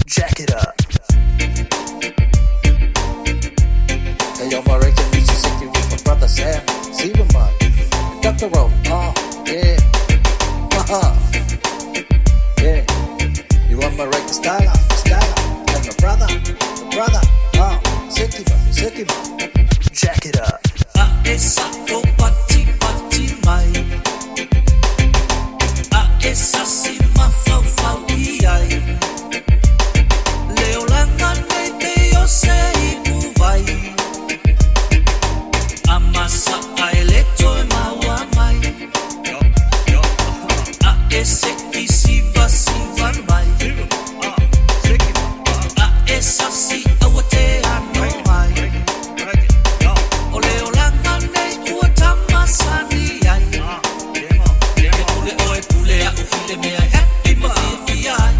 Jack it up. Hey, yo, my Rick and Mississippi with my brother Sam. See the mud. Dr. Rowe. Yeah. Yeah. You want my Rick style? And my brother. Sicky, Jack it up. Esa to pati mai. Esa si ma fau iai. Leo langa nei te o sei pu vai. Amasa ai leto e maua mai. Ese ki si va mai. Esa si awate ano mai. O leo langa nei ua tamasani ai. Pule a ufile mea happy ma fi ai.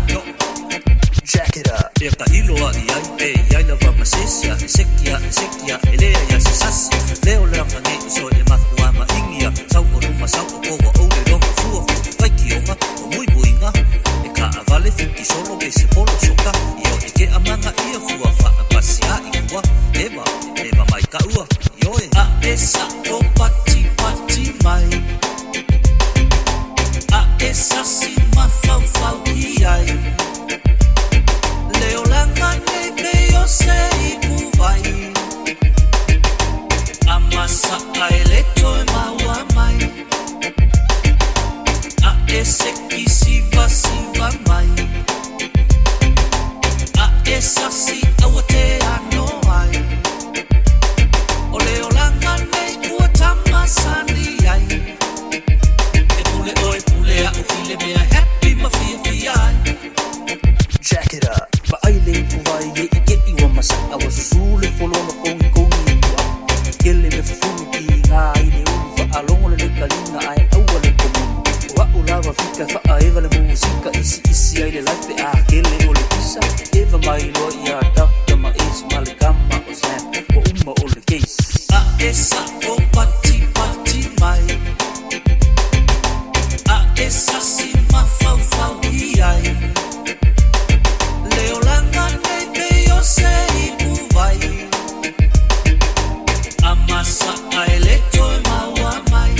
Jack it up. E ka iloa i ai, e ai lava masesia, e sekia, e lea ia se sasi. Leo langa nei uso e makua ma ingia. Sau o ruma, sau o kowa o le ronga fua fu. Vai ki onga, o mui buinga. E ka avale fiti solo ke se polo soka. Io e ke amanga ia fua fa a pasi a i kua. Eva mai ka ua, ioe. A esa o pati mai. A esa si ma fau iai. Leo langa nei me o sei pu vai. Amasa ai leto e maua mai. A ese ki si va mai. A esa si awate ano ai. O leo langa nei ua tamasani ai. E pule a ufile mea happy ma fi ai. Jack it up. Pa ai le pu vai e ke I wa masa awa susule polono kongi tua. Kele me fufunu ki ngā I le ulu fa alongo le kalina ai aua le komu. Wa ulawa fika fa aeva le musika isi ai le laipe a kele o le kisa. Eva mai loa I a Dr. Mais Malikama o Sam o uma o le case. A esa o pati mai. A esa si ma fau iai. Leo langa nei te o sei pu vai. Amasa ai leto e maua mai.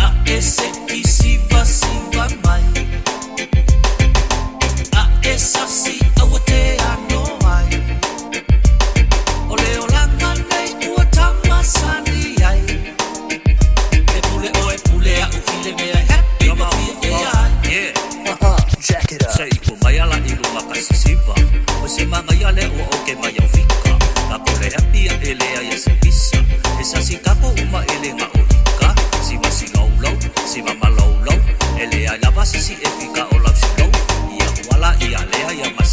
A ese ki si va mai. A esa si awate ano ai. O leo langa nei ua tamasani ai. E pule a ufile mea happy ma fi ai. Yeah. Jack it up. Sei ko mai ala I luma kasi siva. O se manga ia le o ke mai au fika. Ka kore happy a elea ia se pisa. E sa si kako uma ele nga o hika. Siva si lau, siva ma lau. Elea lava si e fika o lau si lau. Ia wala ia lea ia mas